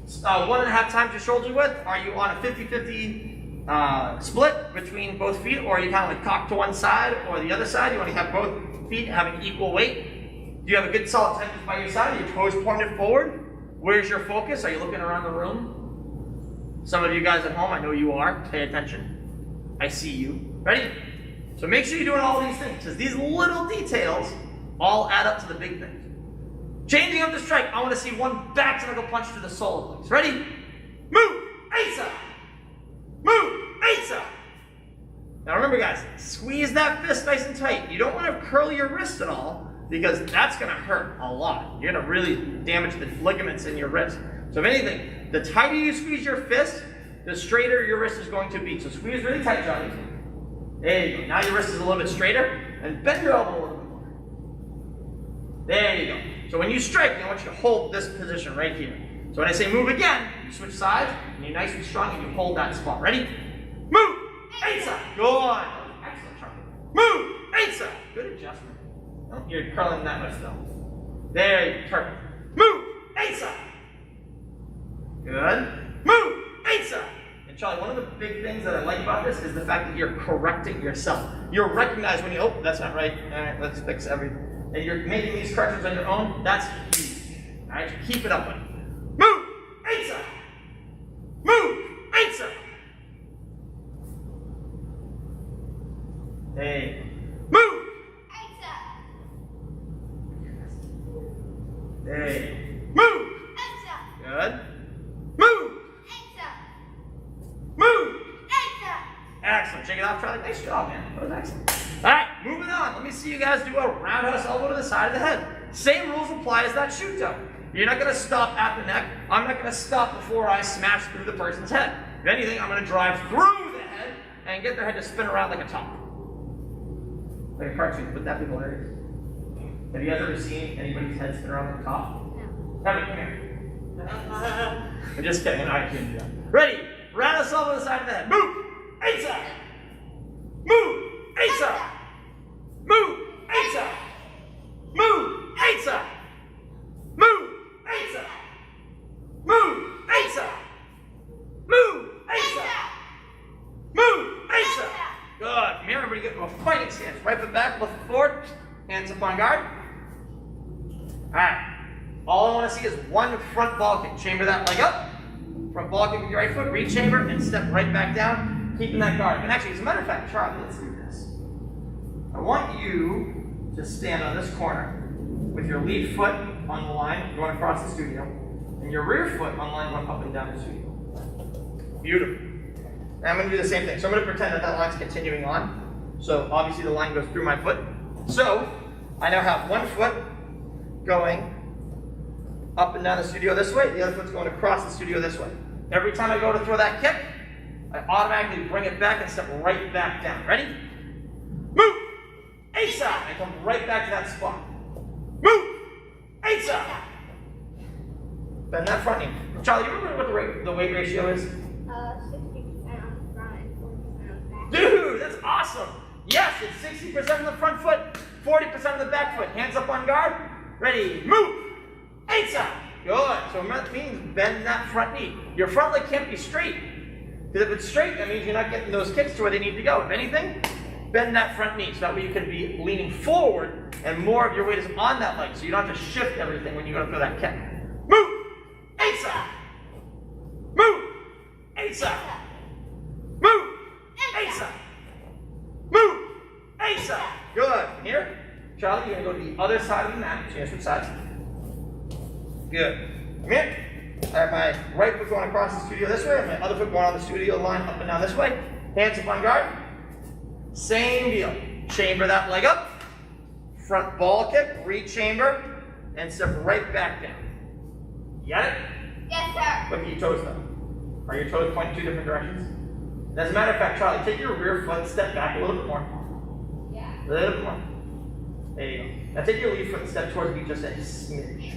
1.5 times your shoulder width. Are you on a 50-50 split between both feet, or are you kind of like cocked to one side or the other side? You want to have both feet having equal weight. Do you have a good solid tension by your side? Are your toes pointed forward? Where's your focus? Are you looking around the room? Some of you guys at home, I know you are. Pay attention. I see you. Ready? So make sure you're doing all these things, because these little details all add up to the big things. Changing up the strike, I want to see one back knuckle punch to the solar plexus. Ready? Move! Eight-side! Move! Eight-side! Now remember, guys, squeeze that fist nice and tight. You don't want to curl your wrist at all, because that's going to hurt a lot. You're going to really damage the ligaments in your wrist. So if anything, the tighter you squeeze your fist, the straighter your wrist is going to be. So squeeze really tight, Johnny. There you go. Now your wrist is a little bit straighter, and bend your elbow a little bit more. There you go. So when you strike, I want you to hold this position right here. So when I say move again, you switch sides, and you're nice and strong, and you hold that spot. Ready? Move! Eight-side. Go on. Excellent, Charlie. Move! Eight-side. Good adjustment. Oh, you're curling that much though. There you go. Perfect. Move! Eight-side. Good. Move! Eight-side. And Charlie, one of the big things that I like about this is the fact that you're correcting yourself. You'll recognize when you, oh, that's not right. All right, let's fix everything. And you're making these corrections on your own, that's huge. All right, keep it up, buddy. Move! Eight-side. Move! Eight-side. Hey. Move! Eight-side. Hey. Move! Eight-side. Good. Move! Eight-side. Move! Eight-side. Excellent. Shake it off, Charlie. Nice job, man. That was excellent. All right, moving on. Let me see you guys do a roundhouse elbow to the side of the head. Same rules apply as that shoot toe. You're not going to stop at the neck. I'm not going to stop before I smash through the person's head. If anything, I'm going to drive through the head and get their head to spin around like a top. Like a cartoon. Would that be hilarious? Have you guys ever seen anybody's head spin around like a top? No. Come here. I'm just kidding. I can't do that. Ready? Roundhouse elbow to the side of the head. Move! Eight-side. Move! Eight-side. Move! Eight-side. Move! Eight-side. Move! Eight-side. Move! Eight-side. Move! Eight-side. Move! Eight-side. Good. From here, everybody get to a fighting stance. Right foot back, left foot forward. Hands up on guard. All right. All I want to see is one front ball kick. Chamber that leg up. Front ball kick with your right foot. Re-chamber and step right back down, keeping that guard. And actually, as a matter of fact, Charlie, let's do this. I want you to stand on this corner with your lead foot on the line going across the studio, and your rear foot on the line going up and down the studio. Beautiful. And I'm going to do the same thing. So I'm going to pretend that that line's continuing on. So obviously the line goes through my foot. So I now have one foot going up and down the studio this way, the other foot's going across the studio this way. Every time I go to throw that kick, I automatically bring it back and step right back down. Ready? Move! A-side! I come right back to that spot. Move! A-side! Bend that front knee. Charlie, you remember what the weight ratio is? 60% on the front and 40% on the back. Dude, that's awesome! Yes, it's 60% on the front foot, 40% on the back foot. Hands up on guard. Ready, move! A-side! Good. So that means bend that front knee. Your front leg can't be straight. Because if it's straight, that means you're not getting those kicks to where they need to go. If anything, bend that front knee so that way you can be leaning forward and more of your weight is on that leg so you don't have to shift everything when you go to throw that kick. Move! A-side! Move! A-side! Move! A-side! Move! A-side! Good. From here, Charlie, you're going to go to the other side of the mat. Change switch sides. Good. Come here. I have my right foot going across the studio this way, and my other foot going on the studio line up and down this way. Hands up on guard. Same deal. Chamber that leg up. Front ball kick, re-chamber, and step right back down. You got it? Yes, sir. Look at your toes though. Are your toes pointing two different directions? As a matter of fact, Charlie, take your rear foot, step back a little bit more. Yeah. A little bit more. There you go. Now take your lead foot and step towards me just a smidge.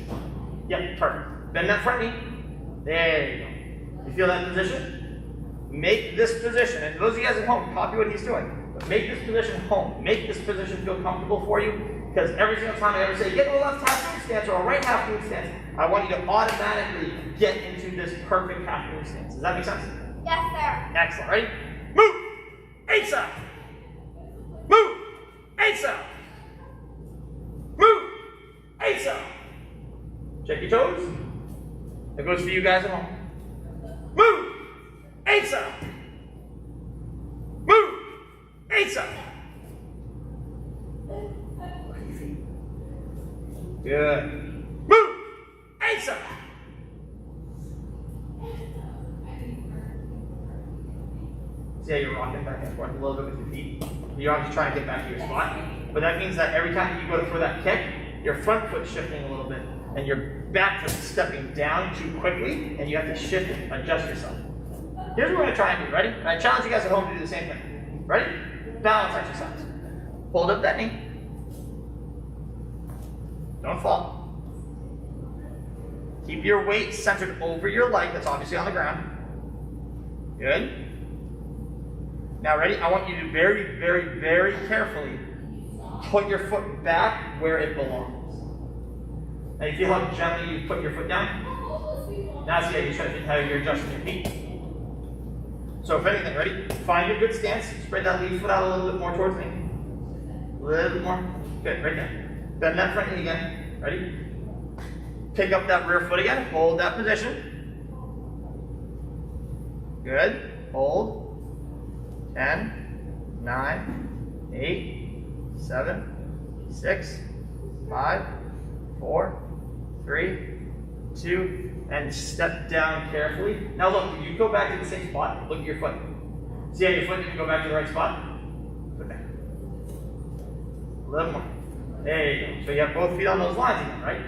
Yep, perfect. Bend that front knee. There you go. You feel that position? Make this position, and those of you guys at home, copy what he's doing. But make this position home. Make this position feel comfortable for you. Because every single time I ever say, get in a left half moon stance or a right half moon stance, I want you to automatically get into this perfect half moon stance. Does that make sense? Yes, sir. Excellent. Ready? Move! A-side! Move! A-side! Move! A-side! Check your toes. That goes for you guys at home. Move! A-side! Move! A-side! Good. Move! A-side! See how you're rocking back and forth a little bit with your feet? You're just trying to get back to your spot. But that means that every time you go to throw that kick, your front foot's shifting a little bit, and your back foot's stepping down too quickly, and you have to shift and adjust yourself. Here's what we're going to try and do. Ready? And I challenge you guys at home to do the same thing. Ready? Balance exercise. Hold up that knee. Don't fall. Keep your weight centered over your leg that's obviously on the ground. Good. Now ready? I want you to very, very, very carefully put your foot back where it belongs. Now you feel how gently you put your foot down? Now see how you're adjusting your feet. So if anything, ready? Find a good stance. Spread that lead foot out a little bit more towards me. A little bit more. Good, right there. Bend that front knee again. Ready? Pick up that rear foot again. Hold that position. Good. Hold. 10, 9, 8, 7, 6, 5, 4, 3, 2, and step down carefully. Now look, if you go back to the same spot, look at your foot. See how your foot didn't go back to the right spot? Put back. A little more. There you go. So you have both feet on those lines again, right?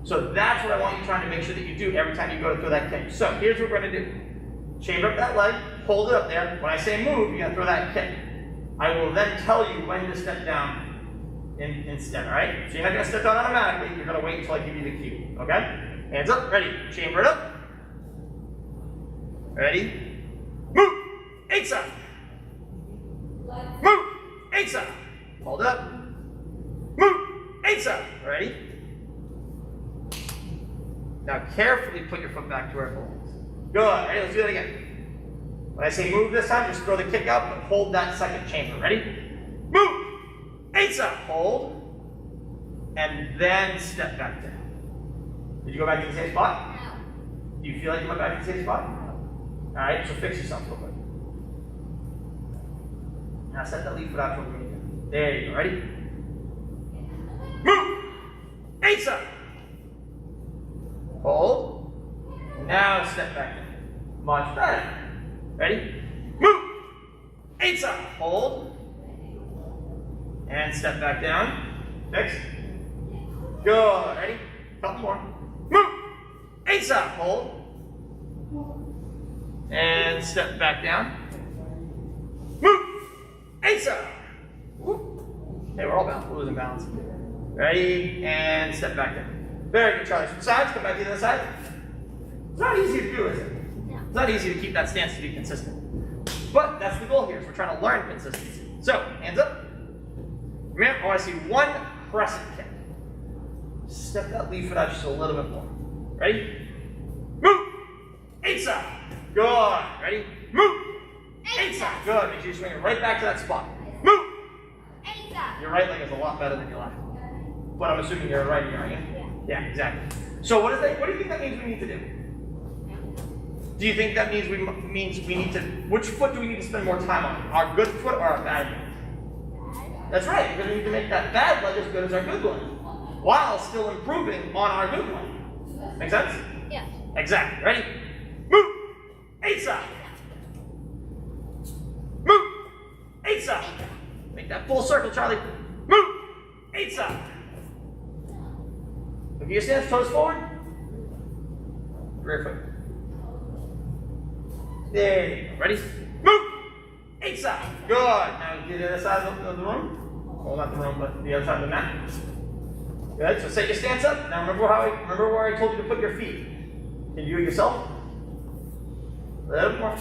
So that's what I want you trying to make sure that you do every time you go to throw that kick. So here's what we're going to do. Chamber up that leg, hold it up there. When I say move, you're going to throw that kick. I will then tell you when to step down instead, all right? So you're not going to step down automatically. You're going to wait until I give you the cue, okay? Hands up, ready. Chamber it up. Ready? Move! 8 side. Move! 8 side. Hold it up. Move! 8 side. Ready? Now carefully put your foot back to where it belongs. Good. Ready? Let's do that again. When I say move this time, just throw the kick out, but hold that second chamber. Ready? Move! 8 side. Hold. And then step back down. Did you go back to the same spot? No. Do you feel like you went back to the same spot? Alright, so fix yourself real quick. Now set that lead foot out for me. There you go. Ready? Move! 8 side. Hold. Now step back down. Much better. Ready? Move! 8 side. Hold. And step back down. Fix. Good. Ready? Couple more. Move. Ace up. Hold. And step back down. Move. Ace up. Okay, we're all balanced. We're losing balance. Ready? And step back down. Very good, Charlie. Switch sides. Come back to the other side. It's not easy to do, is it? No. It's not easy to keep that stance to be consistent. But that's the goal here, is we're trying to learn consistency. So, hands up. Remember, I want to see one crescent kick. Step that lead foot out just a little bit more. Ready? Move! Eight up. Good. Ready? Move! Eight up. Good. Make sure you swing it right back to that spot. Move! Your right leg is a lot better than your left. But I'm assuming you're a righty, aren't you? Yeah, exactly. So what do you think that means we need to do? Do you think that means we need to, which foot do we need to spend more time on? Our good foot or our bad foot? That's right, because we need to make that bad leg as good as our good one, while still improving on our good one. Make sense? Yeah. Exactly. Ready? Move! Eight side. Move! Eight side. Make that full circle, Charlie. Move! Eight side. Look at your stance, toes forward. Rear foot. There you go. Ready? Move! Eight side. Good. Now get the other side of the room. Well, not the room, but the other side of the mat. Good. So set your stance up. Now remember where I told you to put your feet. Can you do it yourself? A little more.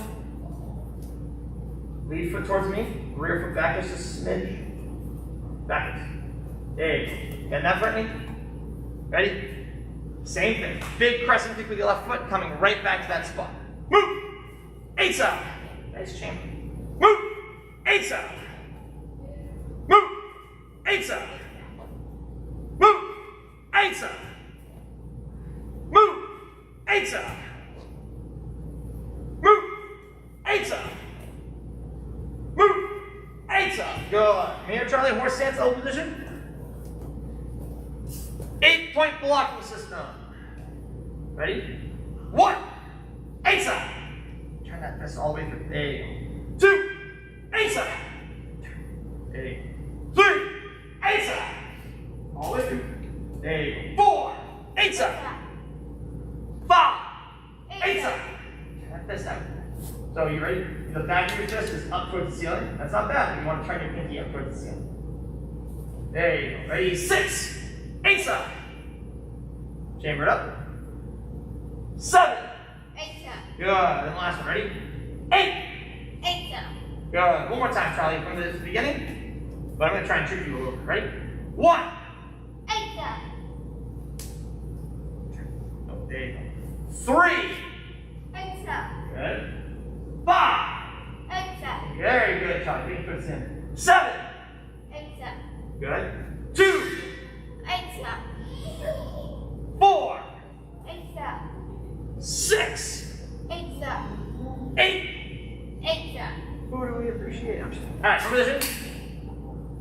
Lead foot towards me. Rear foot back just a smidge. Backwards. There you go. Getting that for me? Ready? Same thing. Big crescent kick with your left foot coming right back to that spot. Move! Eight side. Nice champ. Move! Eight side. Move! Eight side. Move! Eight side. Move! Eight side. Move! Eight side. Move! Eight side. Good. Here, Charlie, horse stance, old position. 8-point blocking system. Ready? 1. Eight side. Turn that fist all the way through. There you go. 2. Eight side. There you go. 3. Eight side. All the way through. There you go. 4. Eight side. 5. Eight side. Turn that fist out. So you ready? The back of your fist is up towards the ceiling. That's not bad, but you want to turn your pinky up towards the ceiling. There you go. Ready? 6. Eight side. Chamber it up. 7. Good. And last one. Ready? 8. Good. One more time, Charlie, from the beginning. But I'm going to try and trick you a little bit. Ready? 1. Oh, there you go. 3. Good. 5. Very good, Charlie. Big foot's in. 7. Good. 2. 4. 6. 8. Who do we appreciate? Alright, position.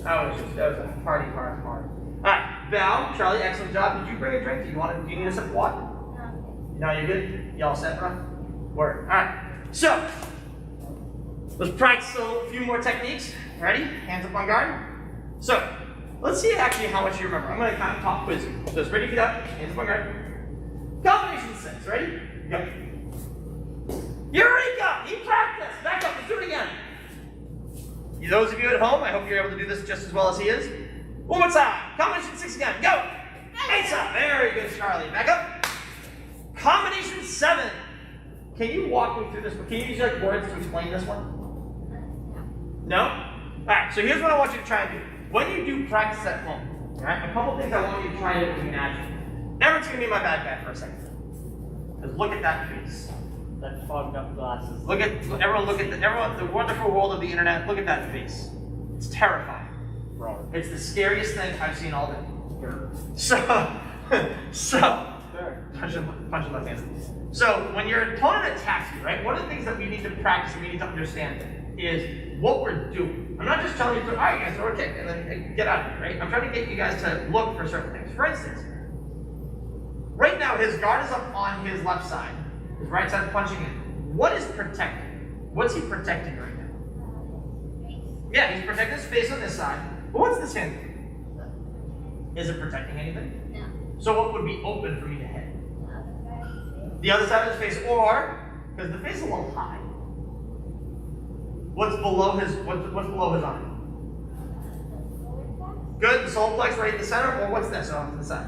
That was a party. Alright, Val, Charlie, excellent job. Did you bring a drink? Do you need a sip of water? No, you're good? You all set, bro? Word. Alright. So, let's practice a few more techniques. Ready? Hands up on guard. So, let's see actually how much you remember. I'm going to kind of pop quiz you. So, it's ready for that. Hands up on guard. Combination 6. Ready? Go. Eureka! You practiced. Back up. Let's do it again. Those of you at home, I hope you're able to do this just as well as he is. One more time. Combination 6 again. Go. 8 up. Very good, Charlie. Back up. Combination 7. Can you walk me through this? Can you use like words to explain this one? No? Alright, so here's what I want you to try and do. When you do practice at home, alright, a couple things I want you to try to imagine. Everyone's gonna be my bad guy for a second. Just look at that face. That fogged up glasses. Everyone look at the wonderful world of the internet. Look at that face. It's terrifying. Wrong. It's the scariest thing I've seen all day. So punch him left hand. So when your opponent attacks you, right? One of the things that we need to practice and we need to understand is what we're doing. I'm not just telling you to, all right, guys, throw a kick and then get out of here, right? I'm trying to get you guys to look for certain things. For instance, right now his guard is up on his left side. His right side is punching in. What is protecting? What's he protecting right now? Yeah, he's protecting his face on this side. But what's this hand doing? Is it protecting anything? No. So what would be open for me to hit? No. The other side of his face, or because the face is a little high. What's below his eye? Good, the solar plex right in the center, or what's this off to the side?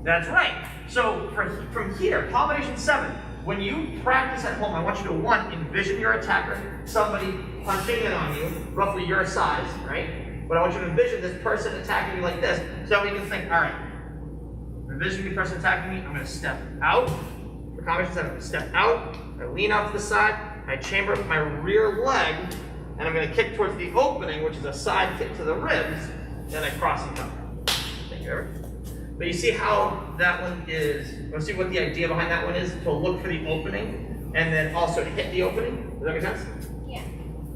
That's right. So from here, combination 7. When you practice at home, I want you to envision your attacker, somebody punching in on you, roughly your size, right? But I want you to envision this person attacking you like this, so we can think, all right, envision the person attacking me. I'm going to step out. For combination 7, I'm going to step out. I lean off to the side. I chamber up my rear leg, and I'm going to kick towards the opening, which is a side kick to the ribs. Then I cross and cover. Thank you, Eric. But you see how that one is, let's see what the idea behind that one is, to look for the opening, and then also to hit the opening. Does that make sense? Yeah.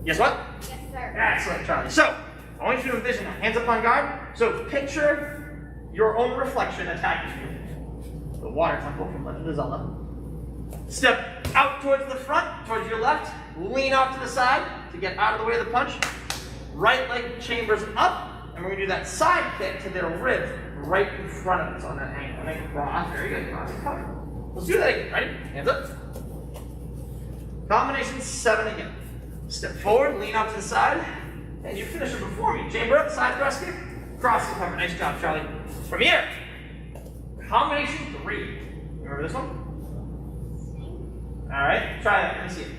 Yes, what? Yes, sir. Excellent, Charlie. So, I want you to envision that. Hands up on guard. So, picture your own reflection attacking you. The water temple from Legend of Zelda. Step out towards the front, towards your left. Lean off to the side to get out of the way of the punch. Right leg chambers up. And we're going to do that side kick to their ribs right in front of us on that angle. And then cross. Very good. Cross and cover. Let's do that again. Ready? Hands up. Combination 7 again. Step forward, lean out to the side. And you finish it before me. Chamber up, side thrust kick. Cross and cover. Nice job, Charlie. From here. Combination 3. Remember this one? Alright, try that. Let me see it.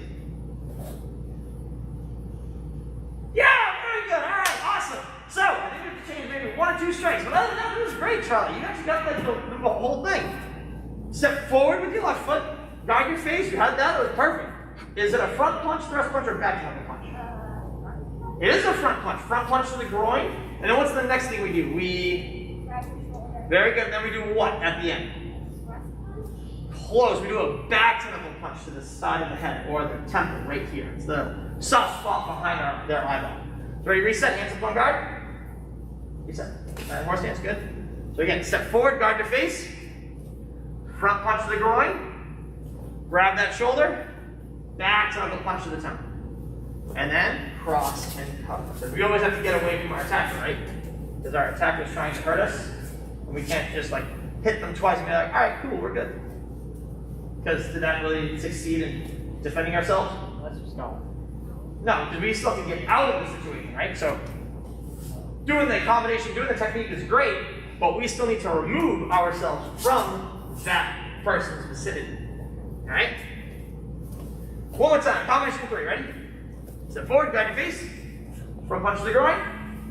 Yeah, very good. Alright, awesome. So, I think we have to change maybe 1 or 2 strikes. But other than that, it was great, Charlie. You actually got like the whole thing. Step forward with your left foot. Guard your face. You had that. It was perfect. Is it a front punch, thrust punch, or back knuckle punch? It is a front punch. Front punch to the groin. And then what's the next thing we do? Very good. Then we do what at the end? Close. We do a back knuckle punch to the side of the head or the temple right here. It's the soft spot behind their eyeball. So ready, reset, hands up on guard. Reset. More stance, good. So again, step forward, guard your face. Front punch to the groin. Grab that shoulder. Back knuckle punch to the temple. And then cross and cover. So we always have to get away from our attacker, right? Because our attacker is trying to hurt us. And we can't just like hit them twice and be like, all right, cool, we're good. Because did that really succeed in defending ourselves? Let's just go. No, because we still can get out of the situation, right? So doing the combination, doing the technique is great, but we still need to remove ourselves from that person's vicinity. All right? One more time, combination 3, ready? Step forward, guide your face. Front punch to the groin.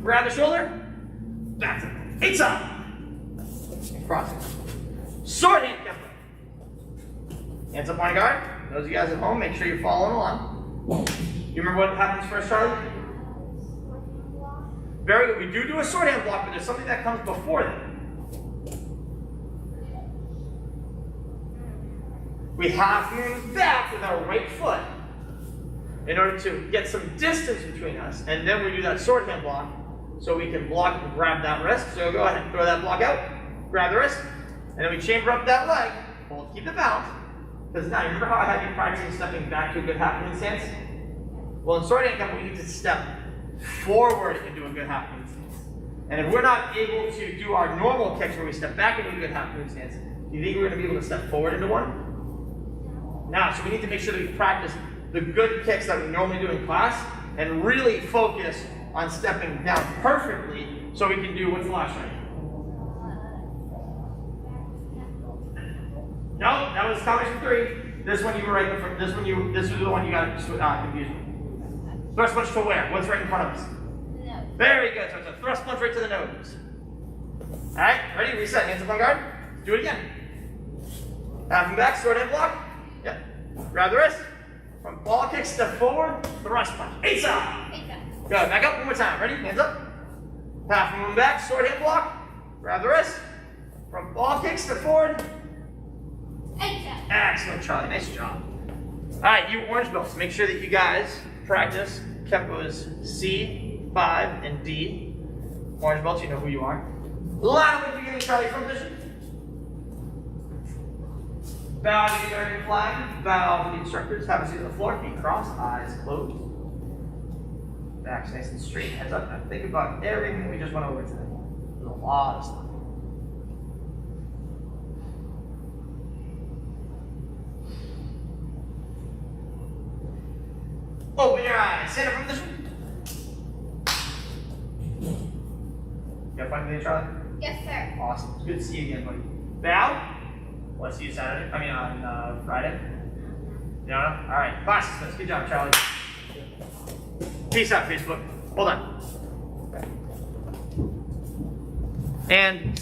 Grab the shoulder. Back to it. 8 up. Crossing. Sword hand kempo. Hands up on guard. Those of you guys at home, make sure you're following along. You remember what happens first, Charlie? Very good. We do a sword hand block, but there's something that comes before that. We have to move back with our right foot in order to get some distance between us, and then we do that sword hand block so we can block and grab that wrist. So go ahead and throw that block out, grab the wrist, and then we chamber up that leg. Hold, keep the balance. Because now, you remember how I had you practicing stepping back to a good half moon stance? Well, in sword hand kempo, we need to step forward into a good half moon stance. And if we're not able to do our normal kicks where we step back into a good half moon stance, do you think we're going to be able to step forward into one? Now, so we need to make sure that we practice the good kicks that we normally do in class and really focus on stepping down perfectly so we can do what's the last strike? No, that was combination 3. This one you were right before. This was the one you got confused with. Thrust punch to where? What's right in front of us? No. Very good. So it's a thrust punch right to the nose. All right, ready? Reset. Hands up on guard. Do it again. Half and back, sword hand block. Yep. Grab the wrist. From ball kick, step forward, thrust punch. 8 up. Good. Back up one more time. Ready? Hands up. Half and back, sword hand block. Grab the wrist. From ball kick, step forward. Excellent, Charlie. Nice job. All right, you orange belts, make sure that you guys practice Kempo's C, 5, and D. Orange belts, you know who you are. Line up at the beginning, Charlie, from position. Bow to the American flag. Bow to the instructors. Have a seat on the floor. Feet crossed. Eyes closed. Back's nice and straight, heads up. Now think about everything we just went over today. There's a lot of stuff. Open your eyes. Stand up from this one. You have fun today, Charlie? Yes, sir. Awesome. It's good to see you again, buddy. Val? We'll see you Saturday. I mean, on Friday. You know? All right. Class dismissed. Good job, Charlie. Peace out, Facebook. Hold on. And